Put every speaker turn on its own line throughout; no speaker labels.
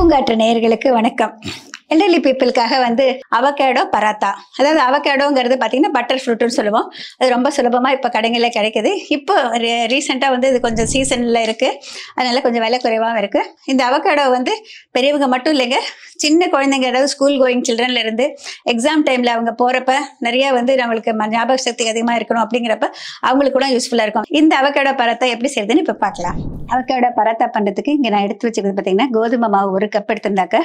பூங்காற்று நேயர்களுக்கு வணக்கம். Elderly பீப்புளுக்காக avocado paratha, அதாவது அவகேடோங்கிறது பார்த்தீங்கன்னா பட்டர் ஃப்ரூட்னு சொல்லுவோம். அது ரொம்ப சுலபமாக இப்போ கடைகளில் கிடைக்குது. இப்போ ரீசெண்டாக இது கொஞ்சம் சீசனில் இருக்குது, அதனால கொஞ்சம் விலை குறைவாகவும் இருக்குது. இந்த அவகேடோ பெரியவங்க மட்டும் இல்லைங்க, சின்ன குழந்தைங்க, அதாவது ஸ்கூல் கோயிங் சில்ட்ரன்ல இருந்து எக்ஸாம் டைமில் அவங்க போகிறப்ப நிறைய நம்மளுக்கு ஞாபக சக்தி அதிகமாக இருக்கணும் அப்படிங்கிறப்ப அவங்களுக்கு கூட யூஸ்ஃபுல்லாக இருக்கும். இந்த அவகேடோ பராத்தா எப்படி செய்யுதுன்னு இப்போ பார்க்கலாம். அவகேடோ பராத்தா பண்ணுறதுக்கு இங்கே நான் எடுத்து வச்சுக்கிறது பார்த்தீங்கன்னா கோதுமை மாவு 1 கப் எடுத்திருந்தாக்க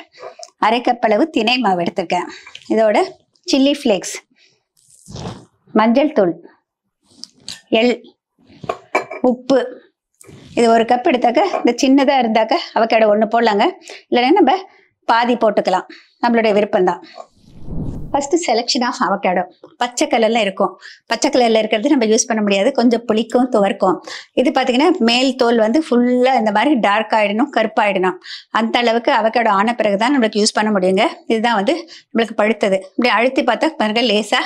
1/2 கப் அளவு திணை மாவு எடுத்திருக்கேன். இதோட சில்லி ஃப்ளேக்ஸ், மஞ்சள் தூள், எள், உப்பு. இது 1 கப் எடுத்தாக்க இந்த சின்னதாக இருந்தாக்க அவகேடோ 1 போடலாங்க, இல்லைன்னா நம்ம பாதி போட்டுக்கலாம், நம்மளுடைய விருப்பம்தான். First selection of avocado. பச்சை கலர்ல இருக்கும், பச்சை கலர்ல இருக்கிறது நம்ம யூஸ் பண்ண முடியாது, கொஞ்சம் புளிக்கும் துவர்க்கும். இது பார்த்தீங்கன்னா மேல் தோல் ஃபுல்லாக இந்த மாதிரி டார்க் ஆகிடணும், கருப்பாயிடணும். அந்த அளவுக்கு அவகேடோ ஆன பிறகு தான் நம்மளுக்கு யூஸ் பண்ண முடியுங்க. இதுதான் நம்மளுக்கு பழுத்தது. இப்படி அழுத்தி பார்த்தா பாருங்க லேசாக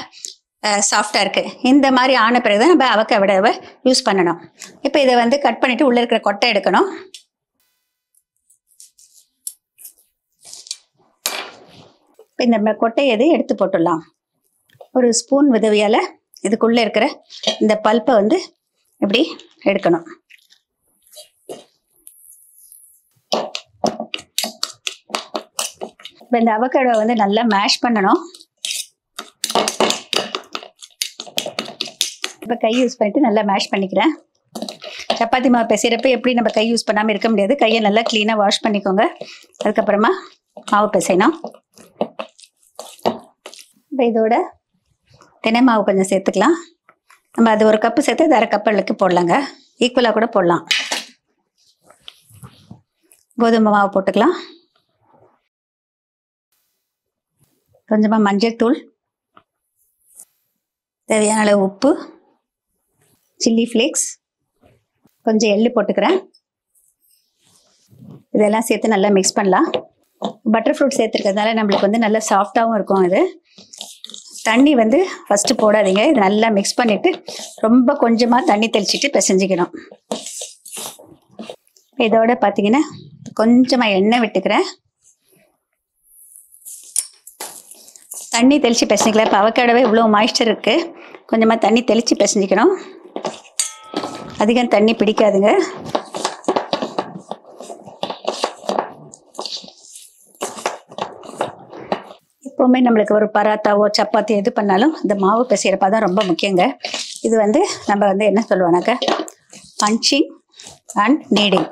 சாஃப்டாக இருக்குது. இந்த மாதிரி ஆன பிறகு தான் நம்ம அவகேடோவை யூஸ் பண்ணணும். இப்போ இதை கட் பண்ணிவிட்டு உள்ளே இருக்கிற கொட்டை எடுக்கணும். இப்போ இந்த கொட்டையை எடுத்து போட்டுடலாம். ஒரு ஸ்பூன் உதவியால் இதுக்குள்ளே இருக்கிற இந்த பல்ப்பை இப்படி எடுக்கணும். இப்போ இந்த அவகேடோ நல்லா மேஷ் பண்ணணும். இப்போ கை யூஸ் பண்ணிட்டு நல்லா மேஷ் பண்ணிக்கிறேன். சப்பாத்தி மாவு பிசைகிறப்ப எப்படி நம்ம கை யூஸ் பண்ணாமல் இருக்க முடியாது, கையை நல்லா க்ளீனாக வாஷ் பண்ணிக்கோங்க. அதுக்கப்புறமா மாவு பிசையணும். இப்போ இதோட தினை மாவு கொஞ்சம் சேர்த்துக்கலாம். நம்ம அது 1 கப்பு சேர்த்து 1/2 கப் அளவுக்கு போடலாங்க, ஈக்குவலாக கூட போடலாம். கோதுமை மாவு போட்டுக்கலாம். கொஞ்சமாக மஞ்சள் தூள், தேவையான அளவு உப்பு, சில்லி ஃப்ளேக்ஸ், கொஞ்சம் எள்ளு போட்டுக்கிறேன். இதெல்லாம் சேர்த்து நல்லா மிக்ஸ் பண்ணலாம். பட்டர் ஃப்ரூட் சேர்த்துருக்கிறதுனால நம்மளுக்கு நல்லா சாஃப்டாகவும் இருக்கும். இது தண்ணி ஃபஸ்ட்டு போடாதீங்க. இது நல்லா மிக்ஸ் பண்ணிவிட்டு ரொம்ப கொஞ்சமாக தண்ணி தெளிச்சிட்டு பிசைஞ்சிக்கணும். இதோட பார்த்தீங்கன்னா கொஞ்சமாக எண்ணெய் விட்டுக்கிறேன். தண்ணி தெளித்து பிசைஞ்சிக்கலாம். இப்போ அவகேடோவே இவ்வளோ மாய்ஸ்சர் இருக்குது, கொஞ்சமாக தண்ணி தெளித்து பிசைஞ்சிக்கணும். அதிகம் தண்ணி பிடிக்காதுங்க. எப்போவுமே நம்மளுக்கு ஒரு பராத்தாவோ சப்பாத்தி எது பண்ணாலும் இந்த மாவு பிசைகிறப்ப தான் ரொம்ப முக்கியங்க. இது நம்ம என்ன சொல்லுவோம்னாக்க பஞ்சிங் அண்ட் நீடிங்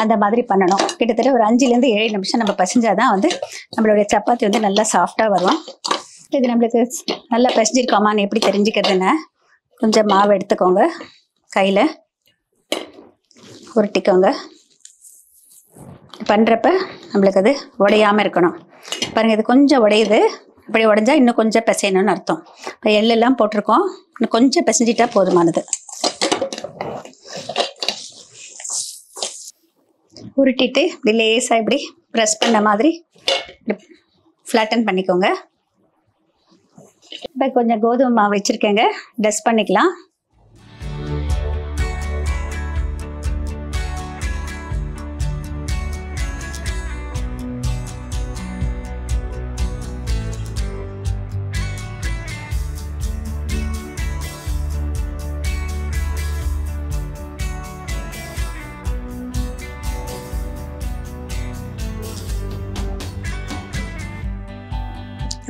அந்த மாதிரி பண்ணணும். கிட்டத்தட்ட ஒரு 5லேருந்து 7 நிமிஷம் நம்ம பிசைஞ்சாதான் நம்மளுடைய சப்பாத்தி நல்லா சாஃப்டாக வரும். இது நம்மளுக்கு நல்லா பிசைஞ்சிருக்கோமான்னு எப்படி தெரிஞ்சுக்கிறதுன்னு கொஞ்சம் மாவு எடுத்துக்கோங்க, கையில் உருட்டிக்கோங்க. பண்ணுறப்ப நம்மளுக்கு அது உடையாமல் இருக்கணும். பாருங்கள், இது கொஞ்சம் உடையுது. அப்படி உடைஞ்சா இன்னும் கொஞ்சம் பிசையணும்னு அர்த்தம். இப்போ எள்ளெல்லாம் போட்டிருக்கோம், இன்னும் கொஞ்சம் பிசைஞ்சிட்டா போதுமானது. உருட்டிட்டு இப்படி லேசாக இப்படி ப்ரெஸ் பண்ண மாதிரி ஃப்ளாட்டன் பண்ணிக்கோங்க. இப்போ கொஞ்சம் கோதுமை மாவு வச்சுருக்கேங்க, டஸ்ட் பண்ணிக்கலாம்.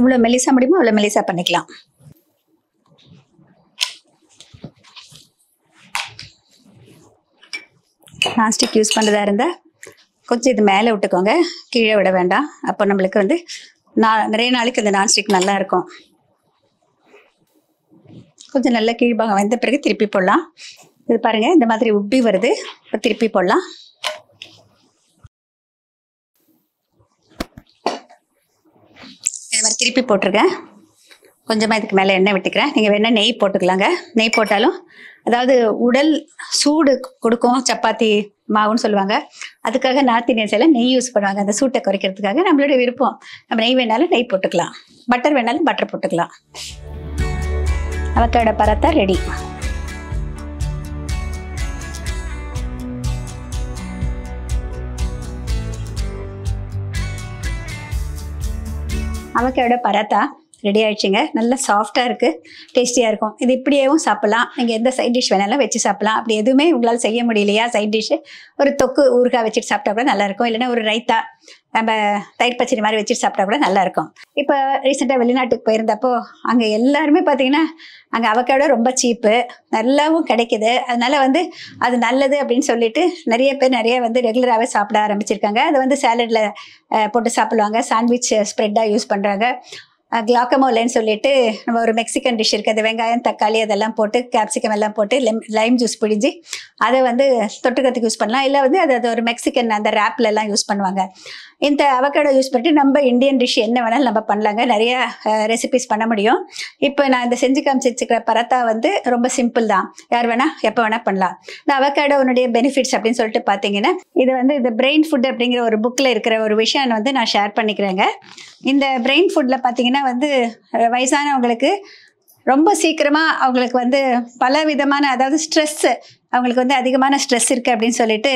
இவ்வளோ மெலிசா முடியுமோ அவ்வளோ மெலிசா பண்ணிக்கலாம். நான்ஸ்டிக் யூஸ் பண்ணுறதா இருந்தால் கொஞ்சம் இது மேலே விட்டுக்கோங்க, கீழே விட வேண்டாம். அப்போ நம்மளுக்கு நிறைய நாளைக்கு இந்த நான்ஸ்டிக் நல்லா இருக்கும். கொஞ்சம் நல்லா கீழ்பாகம் வந்த பிறகு திருப்பி போடலாம். இது பாருங்கள், இந்த மாதிரி உப்பி வருது. இப்போ திருப்பி போடலாம். இது மாதிரி திருப்பி போட்டிருக்கேன். கொஞ்சமாக இதுக்கு மேலே எண்ணெய் விட்டுக்கிறேன். நீங்கள் வேணால் நெய் போட்டுக்கலாங்க. நெய் போட்டாலும் அதாவது உடல் சூடு கொடுக்கும் சப்பாத்தி மாவுன்னு சொல்லுவாங்க. அதுக்காக நார்த் இந்தியன்ஸ் எல்லாம் நெய் யூஸ் பண்ணுவாங்க, அந்த சூட்டை குறைக்கிறதுக்காக. நம்மளுடைய விருப்பம், நம்ம நெய் வேணாலும் நெய் போட்டுக்கலாம், பட்டர் வேணாலும் பட்டர் போட்டுக்கலாம். Avocado paratha ready. Avocado paratha ready ஆயிடுச்சுங்க. நல்லா சாஃப்டாக இருக்குது, டேஸ்டியாக இருக்கும். இது இப்படியேவும் சாப்பிட்லாம், நீங்கள் எந்த சைட் டிஷ் வேணாலும் வச்சு சாப்பிட்லாம். அப்படி எதுவுமே உங்களால் செய்ய முடியலையா சைட் டிஷ்ஷு, ஒரு தொக்கு ஊறுகாய் வச்சுட்டு சாப்பிட்டா கூட நல்லாயிருக்கும். இல்லைன்னா ஒரு ரைத்தா நம்ம தயிர் பச்சடி மாதிரி வச்சுட்டு சாப்பிட்டா கூட நல்லாயிருக்கும். இப்போ ரீசெண்டாக வெளிநாட்டுக்கு போயிருந்தப்போ அங்கே எல்லாருமே பார்த்தீங்கன்னா அங்கே அவக்காடோ ரொம்ப சீப்பு, நல்லாவும் கிடைக்கிது. அதனால வந்து அது நல்லது அப்படின்னு சொல்லிட்டு நிறைய பேர் ரெகுலராகவே சாப்பிட ஆரம்பிச்சிருக்காங்க. அதை வந்து சாலடில் போட்டு சாப்பிடுவாங்க, சாண்ட்விச் ஸ்ப்ரெட்டாக யூஸ் பண்ணுறாங்க. கிளாக்கமோலேன்னு சொல்லிட்டு நம்ம ஒரு மெக்சிகன் டிஷ் இருக்குது. அது வெங்காயம் தக்காளி அதெல்லாம் போட்டு கேப்சிகம் எல்லாம் போட்டு லைம் ஜூஸ் பிடிஞ்சி அதை வந்து தொட்டுக்கிறதுக்கு யூஸ் பண்ணலாம். இல்லை வந்து அது ஒரு மெக்சிகன் அந்த ரேப்லெல்லாம் யூஸ் பண்ணுவாங்க. இந்த அவக்காடோ யூஸ் பண்ணிட்டு நம்ம இந்தியன் டிஷ் என்ன வேணாலும் நம்ம பண்ணலாங்க, நிறைய ரெசிபிஸ் பண்ண முடியும். இப்போ நான் இந்த செஞ்சு காமிச்சிருக்கிற பராத்தா வந்து ரொம்ப சிம்பிள் தான், யார் வேணால் எப்போ வேணால் பண்ணலாம். இந்த அவக்காடோனுடைய பெனிஃபிட்ஸ் அப்படின்னு சொல்லிட்டு பார்த்தீங்கன்னா, இது வந்து இந்த பிரெயின் ஃபுட் அப்படிங்கிற ஒரு புக்கில் இருக்கிற ஒரு விஷயம் வந்து நான் ஷேர் பண்ணிக்கிறேங்க. இந்த பிரெயின் ஃபுட்டில் பார்த்தீங்கன்னா வந்து வயசானவங்களுக்கு ரொம்ப சீக்கிரமாக அவங்களுக்கு வந்து பல விதமான, அதாவது ஸ்ட்ரெஸ்ஸு, அவங்களுக்கு வந்து அதிகமான ஸ்ட்ரெஸ் இருக்குது அப்படின்னு சொல்லிட்டு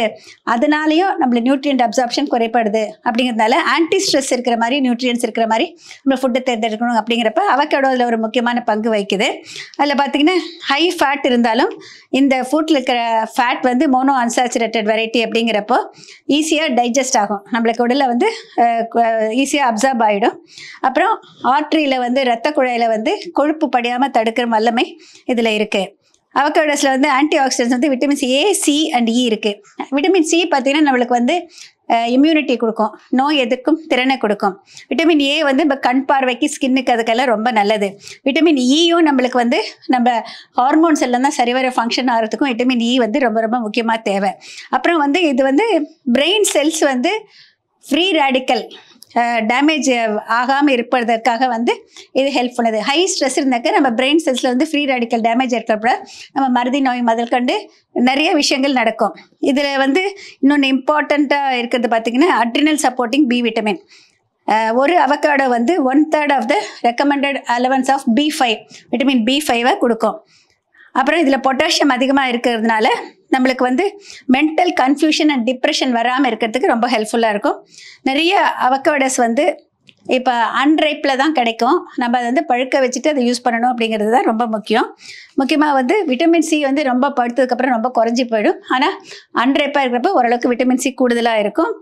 அதனாலேயும் நம்மள நியூட்ரியன்ட் அப்சார்ப்ஷன் குறைப்படுது. அப்படிங்கிறதுனால ஆன்டி ஸ்ட்ரெஸ் இருக்கிற மாதிரி, நியூட்ரியன்ஸ் இருக்கிற மாதிரி நம்ம ஃபுட்டை தேர்ந்தெடுக்கணும். அப்படிங்கிறப்ப அவக்காடோ அதில் ஒரு முக்கியமான பங்கு வகிக்குது. அதில் பார்த்திங்கன்னா ஹை ஃபேட் இருந்தாலும் இந்த ஃபுட்டில் இருக்கிற ஃபேட் வந்து மோனோ அன்சாச்சுரேட்டட் வெரைட்டி அப்படிங்கிறப்போ ஈஸியாக டைஜஸ்ட் ஆகும், நம்மளுக்கு உடலில் வந்து ஈஸியாக அப்சார்ப் ஆகிடும். அப்புறம் ஆர்ட்ரியில் வந்து ரத்த குழாயில் வந்து கொழுப்பு படியாமல் தடுக்கிற வல்லமை இதில் இருக்குது. அவக்காடோஸில் வந்து ஆன்டி ஆக்சிடென்ட்ஸ் வந்து விட்டமின்ஸ் ஏ, சி அண்ட் இ இருக்குது. விட்டமின் சி பார்த்திங்கன்னா நம்மளுக்கு வந்து இம்யூனிட்டி கொடுக்கும், நோய் எதிர்க்கும் திறனை கொடுக்கும். விட்டமின் ஏ வந்து இப்போ கண் பார்வைக்கு, ஸ்கின்னுக்கு அதுக்கெல்லாம் ரொம்ப நல்லது. விட்டமின் இயும் நம்மளுக்கு வந்து நம்ம ஹார்மோன்ஸ் எல்லாம் தான் சரிவர ஃபங்க்ஷன் ஆகிறதுக்கும் விட்டமின் இ வந்து ரொம்ப ரொம்ப முக்கியமாக தேவை. அப்புறம் வந்து இது வந்து பிரெயின் செல்ஸ் வந்து ஃப்ரீ ரேடிக்கல் டேமேஜ் ஆகாமல் இருப்பதற்காக வந்து இது ஹெல்ப்ஃபுல்லாது. ஹை ஸ்ட்ரெஸ் இருந்தாக்க நம்ம பிரெயின் செல்ஸில் வந்து ஃப்ரீ ரேடிக்கல் டேமேஜ் இருக்கிறப்ப நம்ம மருதி நோய் முதல் கண்டு நிறைய விஷயங்கள் நடக்கும். இதில் வந்து இன்னொன்று இம்பார்ட்டண்ட்டாக இருக்கிறது பார்த்திங்கன்னா அட்ரினல் சப்போர்ட்டிங் பி விட்டமின். ஒரு அவக்காடோ வந்து 1/3 of the recommended allowance of B5 vitamin B5 கொடுக்கும். அப்புறம் இதில் பொட்டாசியம் அதிகமாக இருக்கிறதுனால நம்மளுக்கு வந்து மென்டல் கன்ஃபியூஷன் அண்ட் டிப்ரெஷன் வராமல் இருக்கிறதுக்கு ரொம்ப ஹெல்ப்ஃபுல்லாக இருக்கும். நிறைய அவக்காடோஸ் வந்து இப்போ அன்ரைப்பில் தான் கிடைக்கும், நம்ம அதை வந்து பழுக்க வச்சுட்டு அதை யூஸ் பண்ணணும் அப்படிங்கிறது தான் ரொம்ப முக்கியம். முக்கியமாக வந்து விட்டமின் சி வந்து ரொம்ப பழுத்ததுக்கப்புறம் ரொம்ப குறைஞ்சி போயிடும். ஆனால் அன்ரைப்பாக இருக்கிறப்ப ஓரளவுக்கு விட்டமின் சி கூடுதலாக இருக்கும்.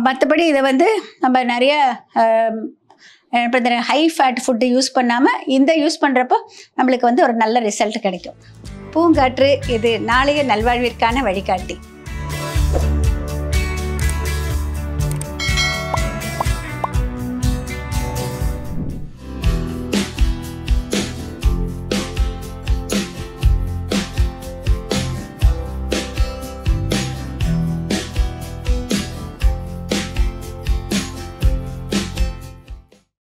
மற்றபடி இதை வந்து நம்ம நிறைய ஹை ஃபேட் ஃபுட்டு யூஸ் பண்ணாமல் இந்த யூஸ் பண்ணுறப்போ நம்மளுக்கு வந்து ஒரு நல்ல ரிசல்ட் கிடைக்கும். பூங்காற்று இது நாளைய நல்வாழ்விற்கான வழிகாட்டி.